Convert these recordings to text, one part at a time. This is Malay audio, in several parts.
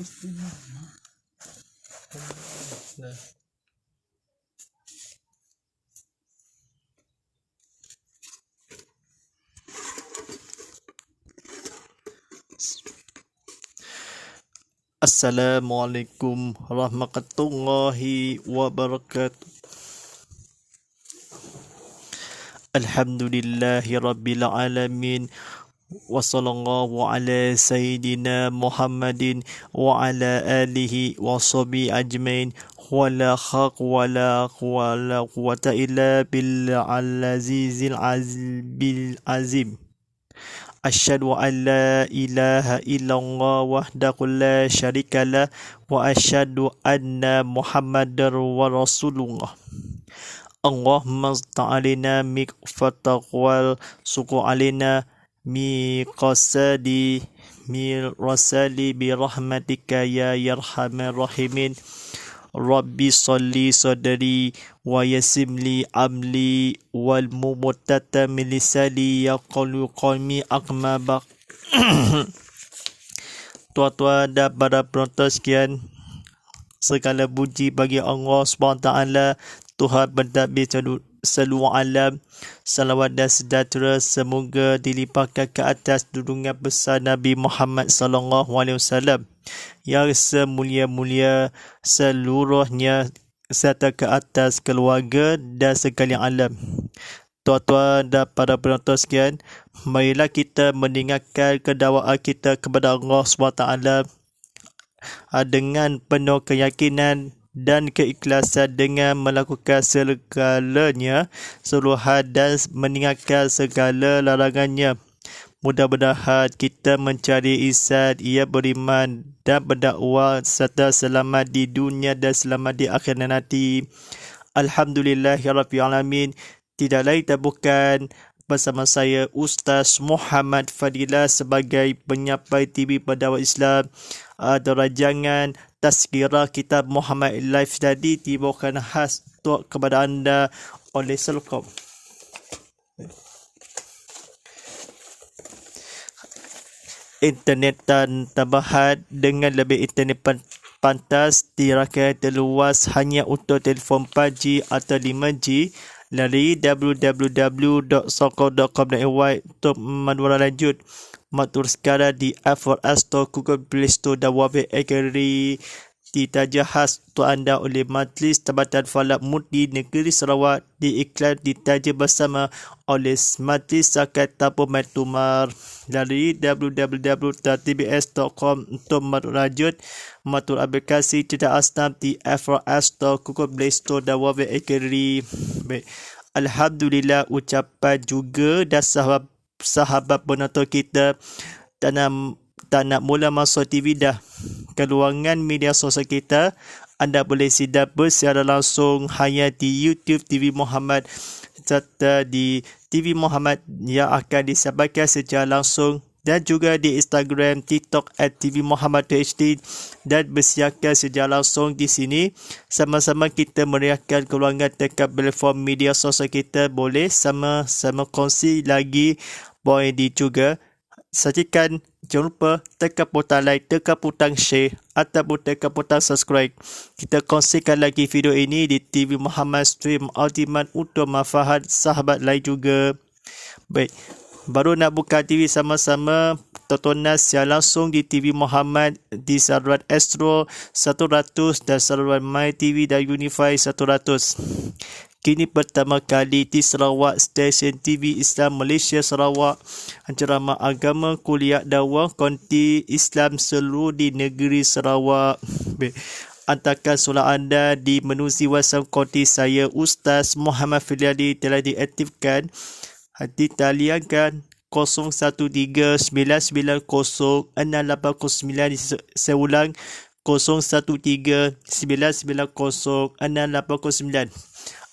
Assalamualaikum warahmatullahi wabarakatuh. Alhamdulillahi rabbil alamin. Wa sallallahu ala sayyidina Muhammadin wa ala alihi wa sahbihi ajmain. Wa la haq wa la quwwata illa bil azizil azim. Asyhadu an la ilaha illallah wahdahu la syarika lah wa asyhadu anna Muhammadar wa rasulullah. Allahumma sta'alina mik fataqwal suku alina mi qasadi mi rasali bi rahmatika ya yarhamar rahimin. Rabbi salli sadri wa yasimli amli wal mumutata milisali ya qalu qalmi akmabak. Tuan-tuan dan para penonton sekalian, segala puji bagi Allah SWT, Tuhan pentadbir seluruh alam. Salawat dan sejahtera semoga dilimpahkan ke atas junjungan besar Nabi Muhammad SAW yang semulia-mulia seluruhnya, serta ke atas keluarga dan sekalian alam. Tuan-tuan dan para penonton sekalian, marilah kita meninggalkan kedakwaan kita kepada Allah SWT dengan penuh keyakinan dan keikhlasan, dengan melakukan segalanya suruhan dan meninggalkan segala larangannya. Mudah-mudahan kita mencari ihsan, ia beriman dan berdakwah serta selamat di dunia dan selamat di akhirat nanti. Alhamdulillahirrabbilalamin. Tidak lain dan bukan bersama saya Ustaz Muhammad Fadilah sebagai penyampai TV Pendakwah Islam. Rancangan Tazkirah Kitab Muhammad Live tadi dibawakan khas kepada anda oleh Selcom. Internet dan tambahan dengan lebih internet pantas dirangkai terluas hanya untuk telefon 4G atau 5G. Lalui www.sokor.com.my untuk manual lanjut. Matur sekarang di Apple Store, Google Play Store dan Web Gallery. Ditaja khas untuk anda oleh Majlis Tempatan Falak Murni Negeri Sarawak. Diiklan ditaja bersama oleh Majlis Zakat Tabung Matumar. Lalui www.tbs.com untuk matur lanjut. Matur aplikasi Cedak Asnam di Apple Store, Google Play Store dan Web Gallery. Baik. Alhamdulillah, ucapan juga dan sahabat penonton kita tak nak mula masuk TV dah. Keluangan media sosial kita, anda boleh simak secara langsung hanya di YouTube TV Muhammad serta di TV Muhammad yang akan disampaikan secara langsung, dan juga di Instagram, TikTok @TV Muhammad HD, dan bersiarkan secara langsung di sini. Sama-sama kita meriahkan keluangan dekat platform media sosial kita. Boleh sama-sama kongsi lagi, boleh juga saksikan. Jangan lupa tekan butang like, tekan butang share ataupun tekan butang subscribe. Kita kongsikan lagi video ini di TV Muhammad Stream Ultimate untuk manfaat sahabat lain juga. Baik, baru nak buka TV sama-sama, tontonan secara langsung di TV Muhammad di saluran Astro 100 dan saluran My TV dan Unify 100. Kini pertama kali di Sarawak, stesen TV Islam Malaysia Sarawak, ceramah agama, kuliah dakwah, konti Islam seluruh di negeri Sarawak. Hantarkan soalan anda di menu WhatsApp konti saya Ustaz Muhammad Filiali telah diaktifkan. Ditaliankan 0139906809. Saya ulang, 0139906809.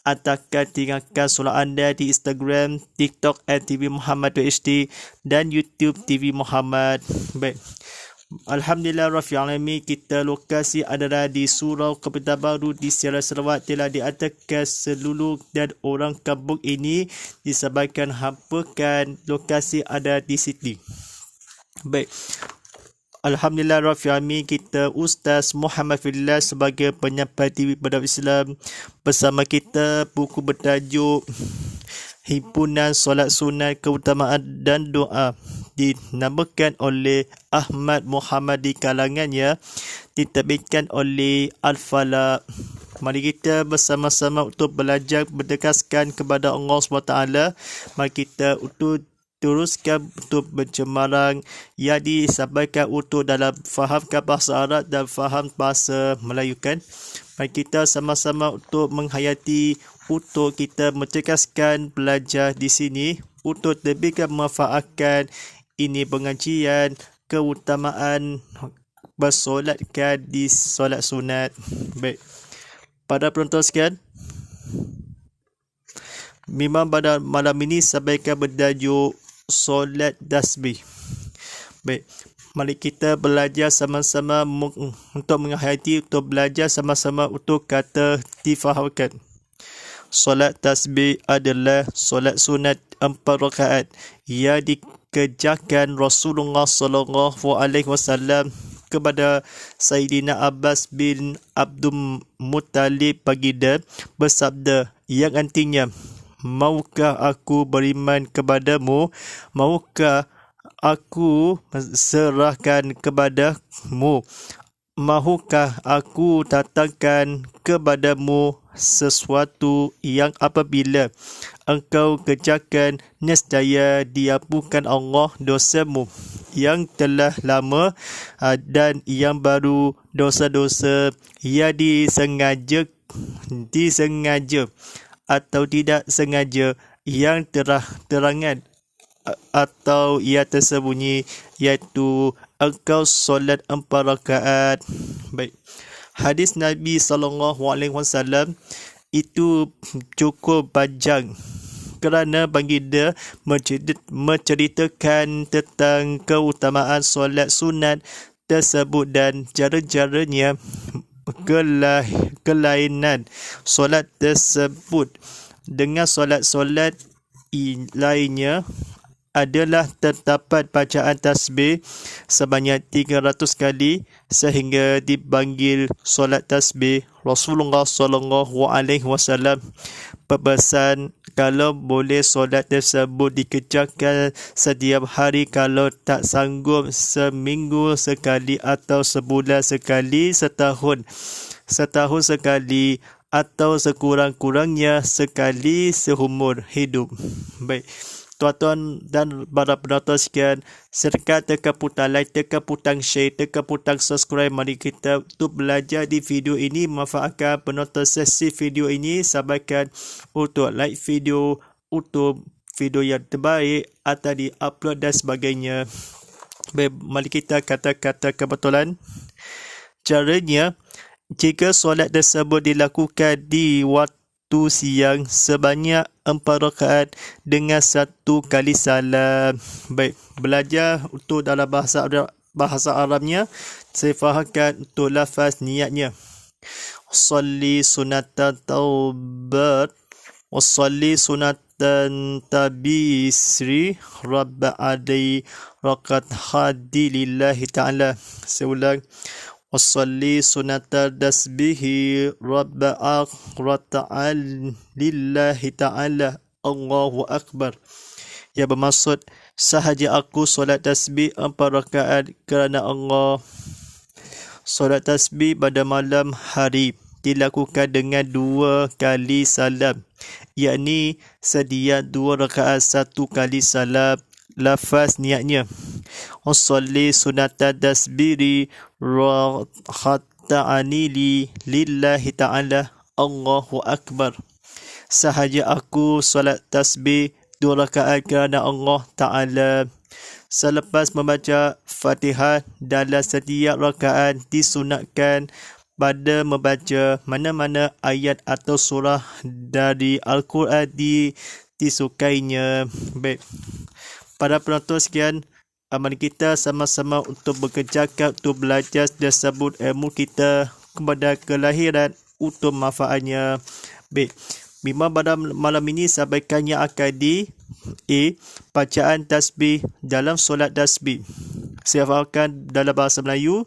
Atakan tinggalkan soalan anda di Instagram, TikTok @TV Muhammad HD dan YouTube TV Muhammad. Baik. Alhamdulillah Rabbil Alamin, kita lokasi adalah di Surau Kebayoran Baru di Sierra Sarawak. Telah diatakan seluruh dan orang kampung ini disebabkan hampakan lokasi ada di Sydney. Baik. Alhamdulillah Rabbil Alamin, kita Ustaz Muhammad Fillah sebagai penyampai TV Badab Islam. Bersama kita buku bertajuk Himpunan Solat Sunat Keutamaan dan Doa, dinamakan oleh Ahmad Muhammad di kalangannya, diterbitkan oleh Al-Falaq. Mari kita bersama-sama untuk belajar berdekatkan kepada Allah SWT. Mari kita untuk teruskan untuk pencemaran yang disampaikan untuk dalam fahamkan bahasa Arab dan faham bahasa Melayu kan. Mari kita sama-sama untuk menghayati, untuk kita mencekaskan belajar di sini untuk lebih memanfaatkan ini pengajian keutamaan bersolatkan di solat sunat. Baik, pada penonton sekalian, memang pada malam ini sampaikan bertajuk solat tasbih. Baik, mari kita belajar sama-sama untuk menghayati, untuk belajar sama-sama untuk kata difahamkan. Solat tasbih adalah solat sunat 4 rakaat yang dikerjakan Rasulullah SAW kepada Sayyidina Abbas bin Abdul Muttalib baginda bersabda yang artinya, maukah aku beriman kepadamu? Maukah aku serahkan kepadamu? Mahukah aku datangkan kepadamu sesuatu yang apabila engkau kerjakan, nescaya diampunkan Allah dosamu yang telah lama dan yang baru, dosa-dosa yang disengaja atau tidak sengaja, yang terangan atau ia tersembunyi, iaitu engkau solat 4 rakaat. Baik, hadis Nabi SAW itu cukup panjang kerana baginda menceritakan tentang keutamaan solat sunat tersebut dan cara-caranya. Kelainan solat tersebut dengan solat-solat lainnya adalah terdapat bacaan tasbih sebanyak 300 kali sehingga dipanggil solat tasbih. Rasulullah SAW berpesan kalau boleh solat tersebut dikerjakan setiap hari, kalau tak sanggup seminggu sekali atau sebulan sekali, setahun sekali atau sekurang-kurangnya sekali seumur hidup. Baik, tuan-tuan dan para penonton sekalian, serta tekan butang like, tekan butang share, tekan butang subscribe. Mari kita untuk belajar di video ini, manfaatkan penonton sesi video ini, sampaikan untuk like video, untuk video yang terbaik atau di-upload dan sebagainya. Baik, mari kita kata-kata kebetulan. Caranya, jika solat tersebut dilakukan di waktu siang sebanyak 4 rakaat dengan 1 kali salam. Baik, belajar untuk dalam bahasa Arabnya, saya fahamkan untuk lafaz niatnya. Salli sunatan taubat wa salli sunatan tabisri rabba adai raqat hadi lillahi ta'ala. Saya ulang. Wasalli sunata tasbihi rabba aqrata'al lillahi ta'ala Allahu Akbar. Yang bermaksud, sahaja aku solat tasbih 4 rakaat kerana Allah. Solat tasbih pada malam hari dilakukan dengan 2 kali salam, yakni sedia 2 rakaat 1 kali salam. Lafaz niatnya, usalli sunata tasbiri rakhata'ani lillahi ta'ala Allahu Akbar. Sahaja aku solat tasbih 2 rakaat kerana Allah Ta'ala. Selepas membaca Fatihah dalam setiap rakaat, disunatkan pada membaca mana-mana ayat atau surah dari Al-Quran disukainya. Baik, para penonton sekian, mari kita sama-sama untuk bekerjakan untuk belajar dan sabut ilmu kita kepada kelahiran untuk manfaatnya. Baik, memang pada malam ini sampaikan yang akan bacaan tasbih dalam solat tasbih. Saya fahamkan dalam bahasa Melayu,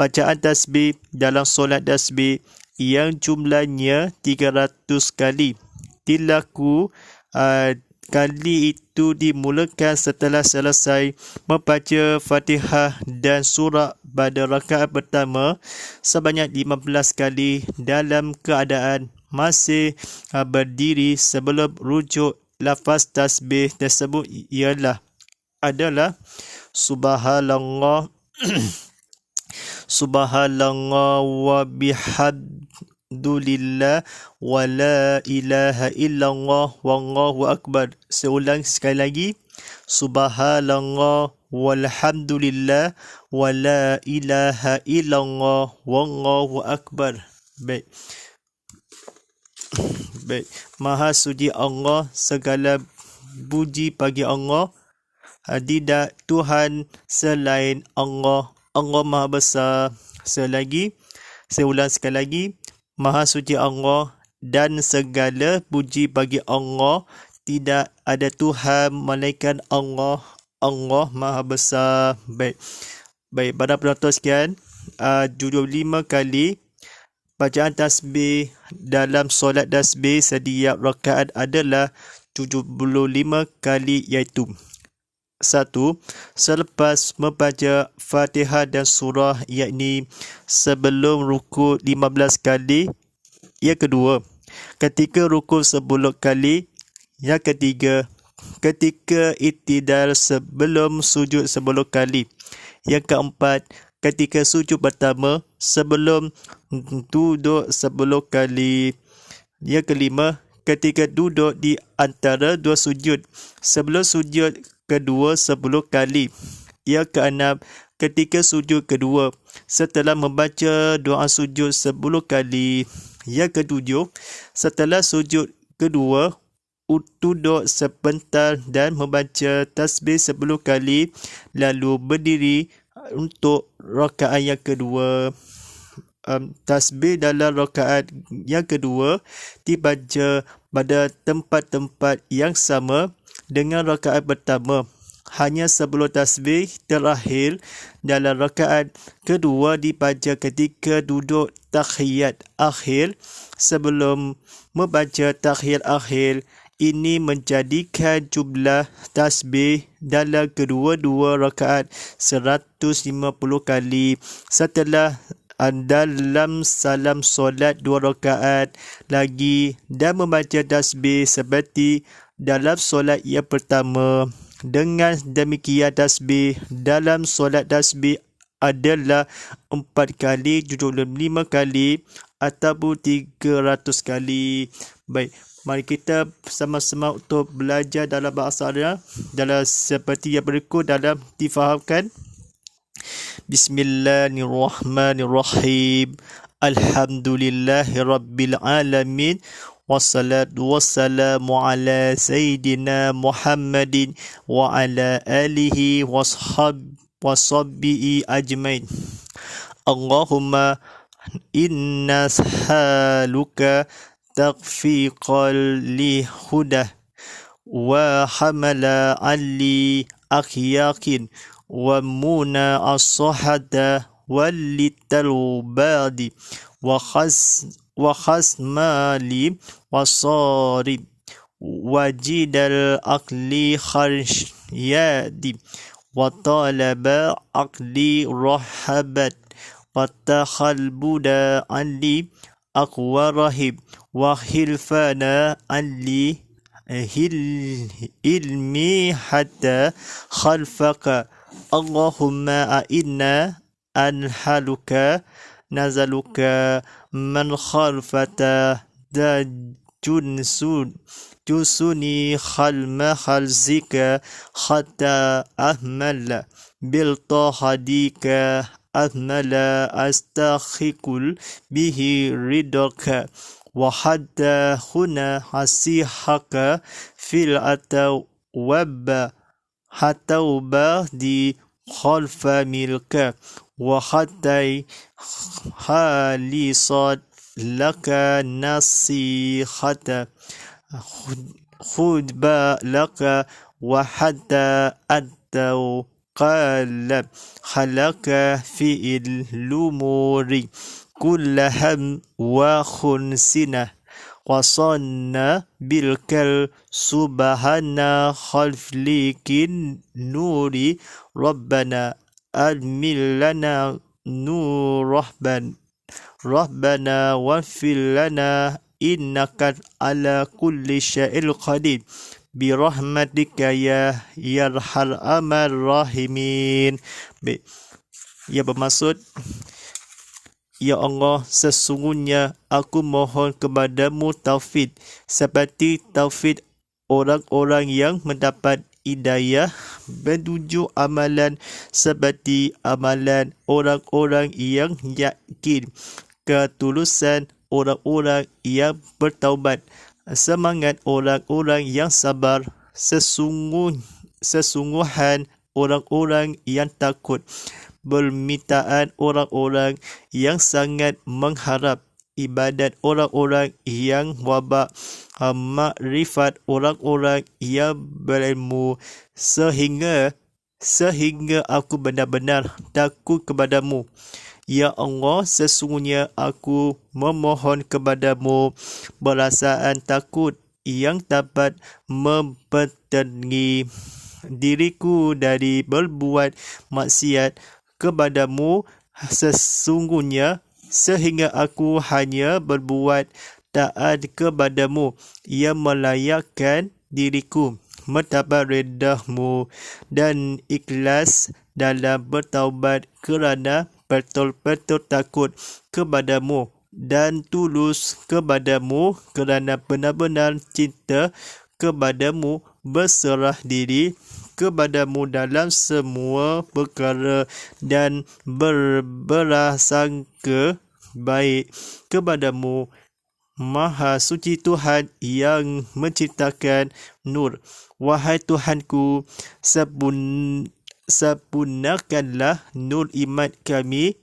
bacaan tasbih dalam solat tasbih yang jumlahnya 300 kali. Dilaku kali itu dimulakan setelah selesai membaca Fatihah dan surah pada rakaat pertama sebanyak 15 kali dalam keadaan masih berdiri sebelum rujuk. Lafaz tasbih tersebut adalah Subhanallah Subhanallah wa bihamdulillah wa la ilaha illallah wallahu akbar. Seulang sekali lagi, Subhanallah walhamdulillah wa la ilaha illallah wallahu akbar. Baik. Maha suci Allah, segala puji bagi Allah. Tidak Tuhan selain Allah. Allah Maha Besar. Saya ulang sekali lagi. Maha suci Allah dan segala puji bagi Allah. Tidak ada Tuhan melainkan Allah. Allah Maha Besar. Baik, pada penonton sekian, 75 kali bacaan tasbih dalam solat tasbih setiap rakaat adalah 75 kali, iaitu 1. Selepas membaca Fatihah dan surah, yakni sebelum rukuk 15 kali. Yang kedua, ketika rukuk 10 kali. Yang ketiga, ketika i'tidal sebelum sujud 10 kali. Yang keempat, ketika sujud pertama sebelum duduk 10 kali. Yang kelima, ketika duduk di antara dua sujud sebelum sujud kedua 10 kali. Yang keenam, ketika sujud kedua setelah membaca doa sujud 10 kali. Yang ketujuh, setelah sujud kedua duduk sebentar dan membaca tasbih 10 kali lalu berdiri untuk rakaat yang kedua. Tasbih dalam rakaat yang kedua dibaca pada tempat-tempat yang sama dengan rakaat pertama. Hanya sebelum tasbih terakhir dalam rakaat kedua dibaca ketika duduk tahiyat akhir. Sebelum membaca tahiyat akhir, ini menjadikan jumlah tasbih dalam kedua-dua rakaat 150 kali. Setelah dalam salam solat 2 rakaat lagi dan membaca tasbih seperti dalam solat yang pertama. Dengan demikian, tasbih dalam solat tasbih adalah 4 kali, 75 kali ataupun 300 kali. Baik, mari kita sama-sama untuk belajar dalam bahasa Arab dalam seperti yang berikut dalam difahamkan. Bismillahirrahmanirrahim. Alhamdulillahirabbil alamin. Wassalatu wassalamu ala sayyidina Muhammadin wa ala alihi washabbihi ajmain. Allahumma inna sahaluka taqfiqal li hudah wa hamala ali akhyakin wa muna as-sahada walital badi wa khasmali wasarib wajidal akli kharsyadi wa talaba akli rahabat wa takhalbuda ali aqwarahib wa hilfana ali ilmi hatta khalfaka. Allahumma a'inna anhaluka nazaluka man khalfata da jusuni khalma khalzika hatta ahmala bil tahadika ahmala astakhikul bihi ridaka wa hatta huna hasihaka fil atawabba hatauba di khalfa milka wa hatta halisat laka nasihata khudba laka wa hatta qalam khalaqa fi'il lumuri kullaham wa khunsina wasanna bilkal subhana khalflikin nuri rabbana admil lana Rabbana wafil lana innaka ala kulli syai'il qadir birahmatika ya yarhamar rahimin. Baik. Ia bermaksud, Ya Allah, sesungguhnya aku mohon kepadamu taufik seperti taufik orang-orang yang mendapat hidayah menuju amalan seperti amalan orang-orang yang yakin, ketulusan orang-orang yang bertaubat, semangat orang-orang yang sabar, sesungguhan orang-orang yang takut, permintaan orang-orang yang sangat mengharap, ibadat orang-orang yang wabak, makrifat orang-orang yang berilmu, sehingga aku benar-benar takut kepadamu. Ya Allah, sesungguhnya aku memohon kepadamu perasaan takut yang dapat mempertengi diriku dari berbuat maksiat kepadamu sesungguhnya, sehingga aku hanya berbuat taat kepadamu yang melayakkan diriku mendapat redahmu dan ikhlas dalam bertaubat kerana betul-betul takut kepadamu dan tulus kepadamu kerana benar-benar cinta kepadamu, berserah diri kepadamu dalam semua perkara dan berprasangka baik kepadamu. Maha suci Tuhan yang menciptakan nur. Wahai Tuhanku, sempurnakanlah nur iman kami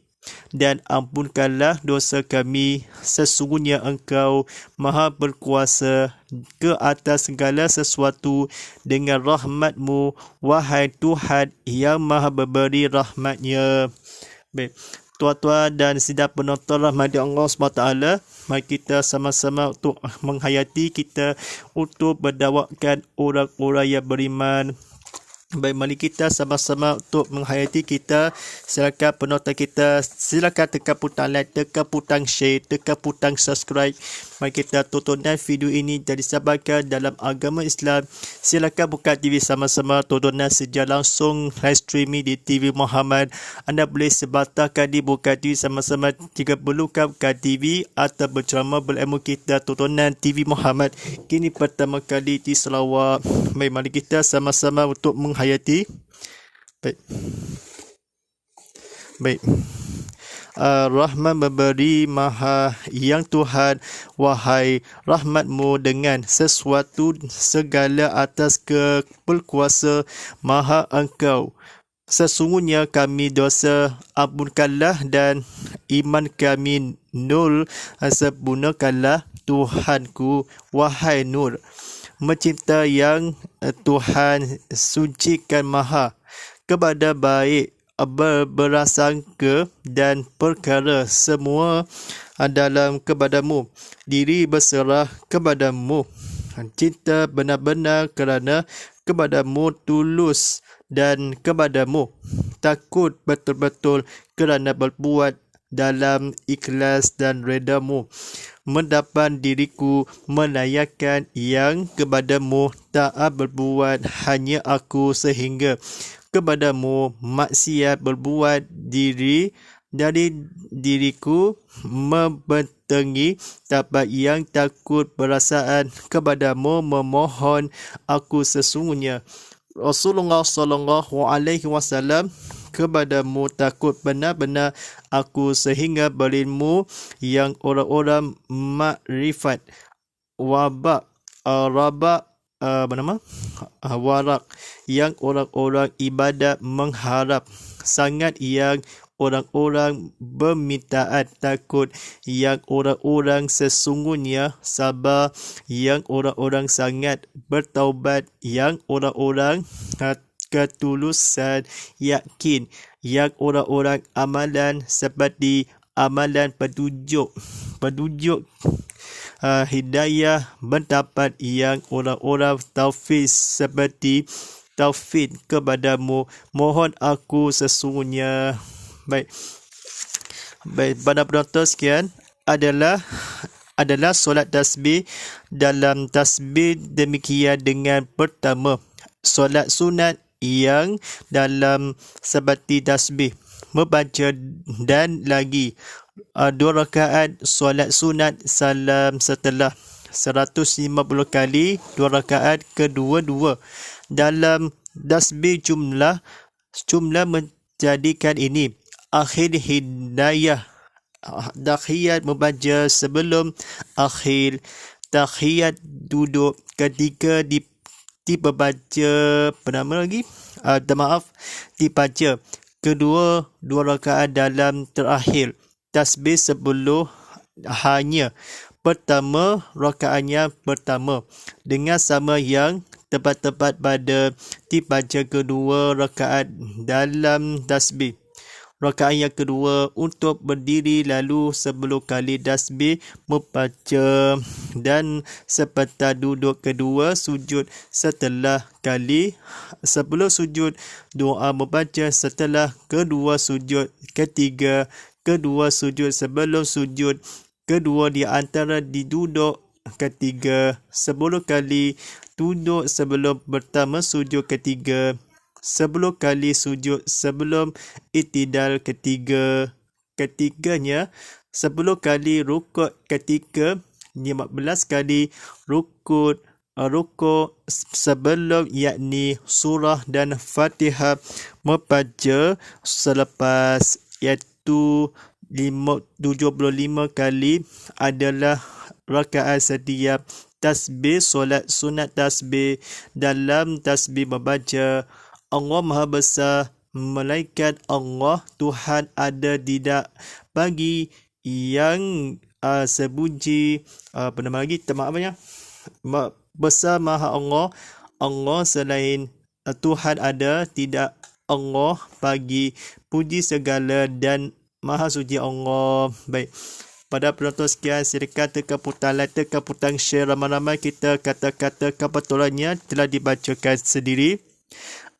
dan ampunkanlah dosa kami. Sesungguhnya Engkau Maha berkuasa ke atas segala sesuatu dengan rahmat-Mu, wahai Tuhan yang Maha memberi rahmat-Nya. Baik, tuan-tuan dan sidang penonton rahmati Allah SWT, mari kita sama-sama untuk menghayati kita untuk mendakwakan orang-orang yang beriman. Baik, mari kita sama-sama untuk menghayati kita. Silakan penonton kita, silakan tekan butang like, tekan butang share, tekan butang subscribe. Mari kita tontonkan video ini jadi sahabatkan dalam agama Islam. Silakan buka TV sama-sama, tontonan secara langsung live streaming di TV Muhammad. Anda boleh sebatalkan di buka TV sama-sama jika perlukan buka TV atau berceramah berilmu kita tontonan TV Muhammad. Kini pertama kali di Sarawak. Baik, mari kita sama-sama untuk menghayati. Baik. Rahman memberi maha yang Tuhan, wahai rahmatmu dengan sesuatu segala atas keberkuasa maha Engkau. Sesungguhnya kami dosa, ampunkanlah, dan iman kami nul, sempurnakanlah Tuhanku, wahai nur. Mencinta yang Tuhan sucikan maha kepada baik, berasangka dan perkara semua dalam kepadamu, diri berserah kepadamu, cinta benar-benar kerana kepadamu, tulus dan kepadamu, takut betul-betul kerana berbuat dalam ikhlas dan redamu, mendapat diriku melayakkan yang kepadamu, taat berbuat hanya aku, sehingga kepadamu maksiat berbuat diri dari diriku, membentengi tabat yang takut perasaan kepadamu, memohon aku sesungguhnya Rasulullah SAW kepadamu takut benar-benar aku, sehingga berilmu yang orang-orang makrifat, wabak, rabak, warak yang orang-orang ibadat mengharap, sangat yang orang-orang bermintaan, takut yang orang-orang sesungguhnya sabar, yang orang-orang sangat bertaubat, yang orang-orang ketulusan yakin yang orang-orang amalan seperti amalan petunjuk hidayah mendapat yang orang-orang taufik seperti taufik kepadamu, mohon aku sesungguhnya. Baik, pada penonton sekian adalah solat tasbih. Dalam tasbih demikian dengan pertama, solat sunat yang dalam seperti tasbih membaca dan lagi 2 rakaat solat sunat salam setelah 150 kali 2 rakaat kedua-dua. Dalam tasbih jumlah menjadikan ini akhir hidayah tahiyat membaca sebelum akhir tahiyat duduk ketika dibaca dibaca kedua 2 rakaat dalam terakhir tasbih sebelum hanya pertama rakaatnya pertama dengan sama yang tepat-tepat pada dibaca kedua rakaat dalam tasbih. Rakaat yang kedua untuk berdiri lalu 10 kali tasbih membaca dan serta duduk kedua sujud setelah kali sebelum sujud doa membaca setelah kedua sujud ketiga kedua sujud sebelum sujud kedua di antara duduk ketiga 10 kali duduk sebelum pertama sujud ketiga 10 kali sujud sebelum i'tidal ketiganya 10 kali rukuk ketika 15 kali rukuk sebelum yakni surah dan Fatihah membaca selepas iaitu 75 kali adalah rakaat setiap tasbih solat sunat tasbih. Dalam tasbih membaca Allah Maha Besar, malaikat Allah, Tuhan ada tidak bagi yang sebunyi besar Maha Allah selain Tuhan ada tidak Allah bagi puji segala dan Maha Suci Allah. Baik, pada penonton sekian, silakan tekan butang like, tekan butang share ramai-ramai kita kata-kata kebetulannya telah dibacakan sendiri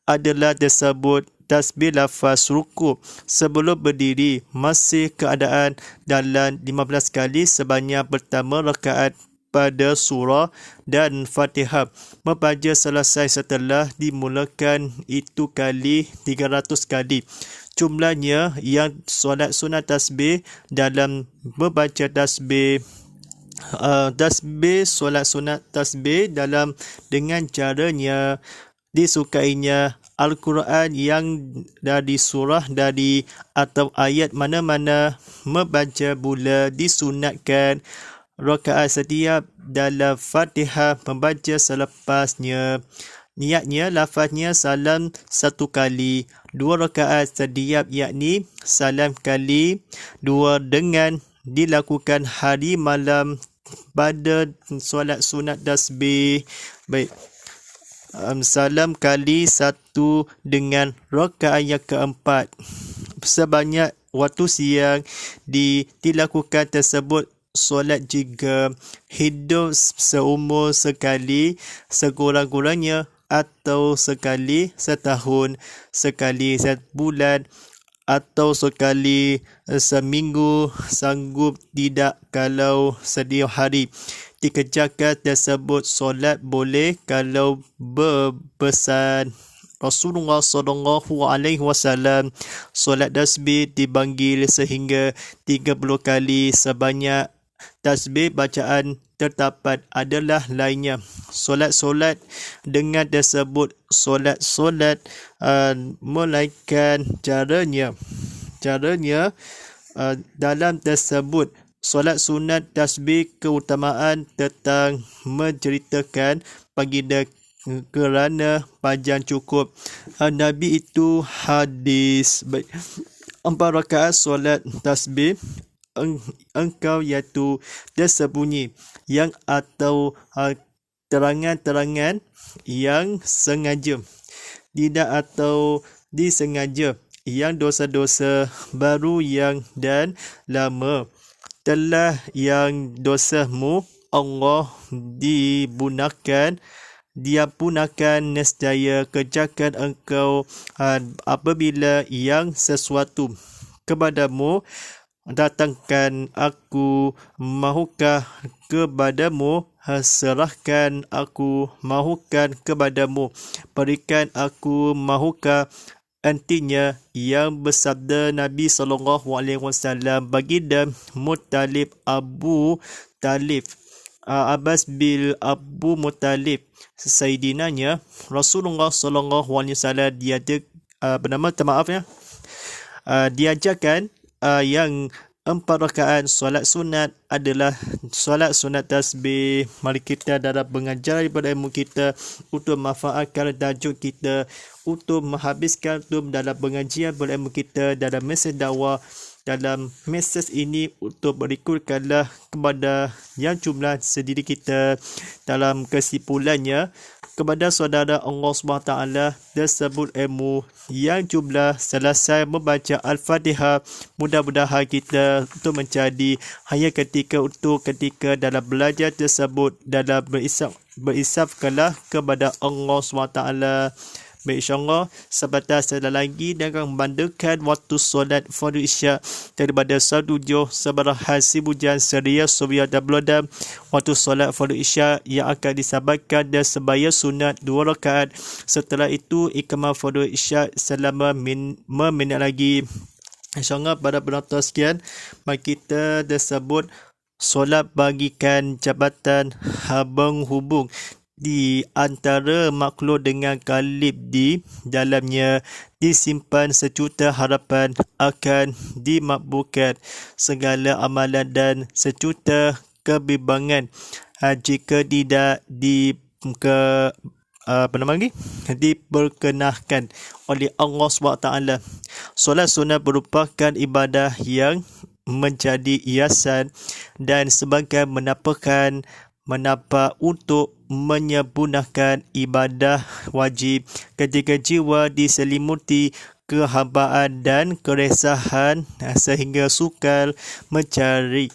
adalah tersebut tasbih lafaz rukuk sebelum berdiri masih keadaan dalam 15 kali sebanyak pertama rakaat pada surah dan Fatihah membaca selesai setelah dimulakan itu kali 300 kali. Jumlahnya yang solat sunat tasbih dalam membaca tasbih solat sunat tasbih dalam dengan caranya disukainya Al-Quran yang dari surah dari atau ayat mana-mana membaca pula disunatkan rakaat setiap dalam Fatihah membaca selepasnya. Niatnya lafaznya salam 1 kali 2 rakaat setiap yakni salam kali 2 dengan dilakukan hari malam pada solat sunat tasbih. Baik, salam kali 1 dengan rakaat yang keempat sebanyak waktu siang dilakukan tersebut solat jika hidup seumur sekali sekurang-kurangnya atau sekali setahun sekali sebulan atau sekali seminggu sanggup tidak kalau setiap hari dikerjakan tersebut solat boleh kalau berpesan Rasulullah SAW solat tasbih dipanggil sehingga 30 kali sebanyak tasbih bacaan terdapat adalah lainnya. Solat-solat dengan tersebut solat-solat melainkan caranya dalam tersebut solat sunat tasbih keutamaan tentang menceritakan baginda kerana panjang cukup Nabi itu hadis. Baik, 4 rakaat solat tasbih engkau iaitu tersembunyi yang atau terangan-terangan yang sengaja tidak atau disengaja, yang dosa-dosa baru yang dan lama, telah yang dosamu Allah diampunkan nescaya kerjakan engkau apabila yang sesuatu kepadamu datangkan aku mahukah kepadamu, serahkan aku mahukan kepadamu, berikan aku mahukah. Artinya yang bersabda Nabi SAW baginda Muttalib Abu Talib, Abbas bin Abu Muttalib, Sayyidinanya Rasulullah SAW diajarkan yang 4 rakaat solat sunat adalah solat sunat tasbih. Mari kita dalam mengajar daripada ilmu kita untuk manfaatkan tajuk kita, untuk menghabiskan dalam pengajian berilmu kita dalam mesej dakwah. Dalam mesej ini untuk berikutkanlah kepada yang jumlah sendiri kita. Dalam kesimpulannya, kepada saudara Allah SWT tersebut ilmu yang jumlah selesai membaca Al-Fatihah. Mudah-mudahan kita untuk menjadi hanya ketika dalam belajar tersebut dalam berisafkanlah kepada Allah SWT. Baik, insyaAllah sebatas ada lagi dengan membandakan waktu solat fardu isya daripada 1 Juh sebarahan Sibujan Seria Surya dan Belodam. Waktu solat fardu isya yang akan disabarkan dan sembahyang sunat 2 rakaat. Setelah itu iqamah fardu isya selama 5 minit lagi. InsyaAllah pada penonton sekian, mari kita tersebut solat bagikan jabatan habang hubung di antara makhluk dengan kalib di dalamnya, disimpan sejuta harapan akan dimakbulkan segala amalan dan sejuta kebimbangan jika tidak diperkenankan oleh Allah SWT. Solat sunat merupakan ibadah yang menjadi hiasan dan sebagai menampak untuk menyempurnakan ibadah wajib ketika jiwa diselimuti kehambaan dan keresahan sehingga sukar mencari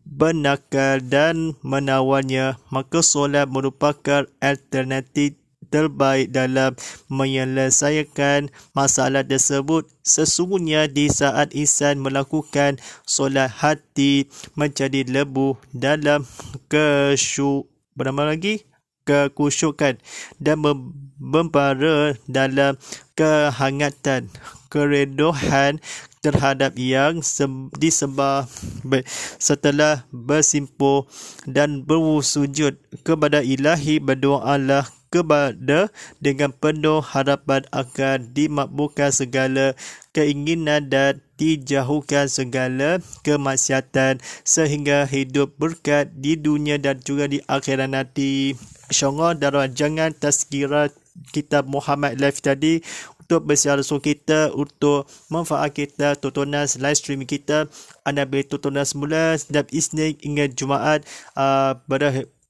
benakal dan menawarnya, maka solat merupakan alternatif terbaik dalam menyelesaikan masalah tersebut. Sesungguhnya di saat insan melakukan solat, hati menjadi lebu dalam kekusyukan dan membara dalam kehangatan keredohan terhadap yang disembah. Setelah bersimpuh dan bersujud kepada Ilahi, berdoalah kepada dengan penuh harapan akan dimakbulkan segala keinginan dan dijauhkan segala kemaksiatan sehingga hidup berkat di dunia dan juga di akhirat nanti. InsyaAllah dalam jangan tazkirah kitab Muhammad Live tadi untuk bersiar langsung kita, untuk manfaat kita, tontonan live stream kita, anda boleh tontonan semula setiap Isnin hingga Jumaat.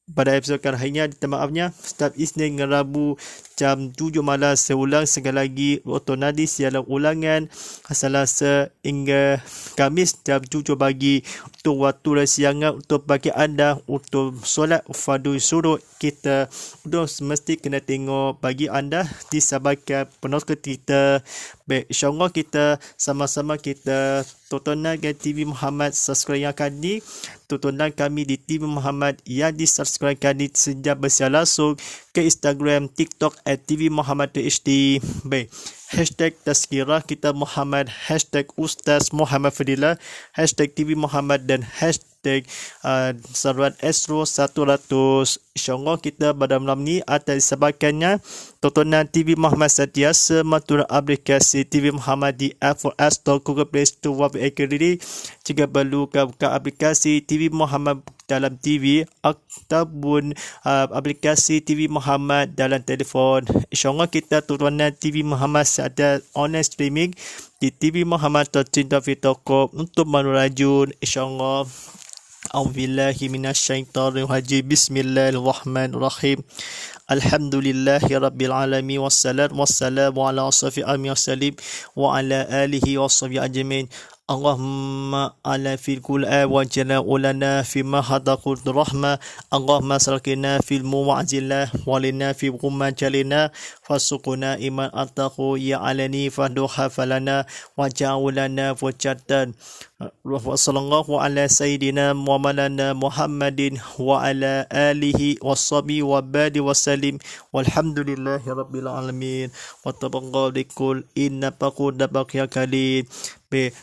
Pada episod kali ini, maafnya, setiap Isnin dengan Rabu jam 7 malam seulang. Sekali lagi waktu nadi siaran ulangan Selasa hingga Khamis jam 7 pagi untuk waktu resiangan untuk bagi anda untuk solat fardu surut kita. Untuk mesti kena tengok bagi anda disabarkan penonton kita. Baik, insyaAllah kita sama-sama kita tontonan TV Muhammad subscribe yang akan tontonan kami di TV Muhammad yang disubscribekan sejak bersiar langsung ke Instagram, TikTok @TV Muhammad HD. Baik, hashtag tazkirah kita Muhammad, hashtag Ustaz Muhammad Fadilah, hashtag TV Muhammad dan hashtag Saruan Astro 100. InsyaAllah kita pada malam ni akan disabarkannya tontonan TV Muhammad sentiasa matur aplikasi TV Muhammad di Apple Store, Google Play Store, Web jika perlu buka aplikasi TV Muhammad dalam TV ataupun aplikasi TV Muhammad dalam telefon. InsyaAllah kita tontonan TV Muhammad ada online streaming di TV Muhammad.com untuk menurajun. InsyaAllah. A'udzubillahi minasyaitonirrajim. Bismillahirrahmanirrahim. Alhamdulillahi rabbil alamin wassalamu ala asrafil anbiya'i wa ala alihi washabihi ajmain. Allahumma ala fil Qur'an wa jalla ulana fi ma hadaqul rahmah. Allahumma salkina fil mu'azillah walina fi qumma jalina fasuquna iman attaqu ya alani fahduha falana wa ja'ulana wajatan. Wa sallallahu ala sayyidina Muhammadana Muhammadin wa ala alihi washabihi wa badi wasallim walhamdulillahi rabbil alamin wa tabaqalikul inna paquda baqiya kalim.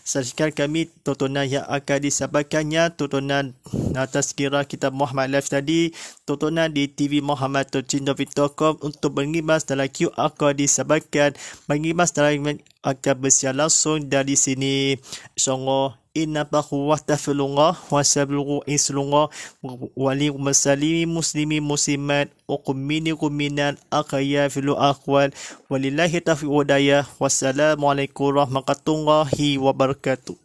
Saksikan kami tontonan yang akan disampaikannya, tontonan tazkirah kitab Muhammad Live tadi, tontonan di TV Muhammad.com untuk mengimas dalam QR code disampaikan, mengimas dalam akan bersiar langsung dari sini. InsyaAllah. Inna bahu wa tafilullah wa sablugu islullah wali masalimi muslimi muslimat uqmini kuminan akaya filu akwal walillahi taufiq wadaya. Wassalamualaikum warahmatullahi wabarakatuh.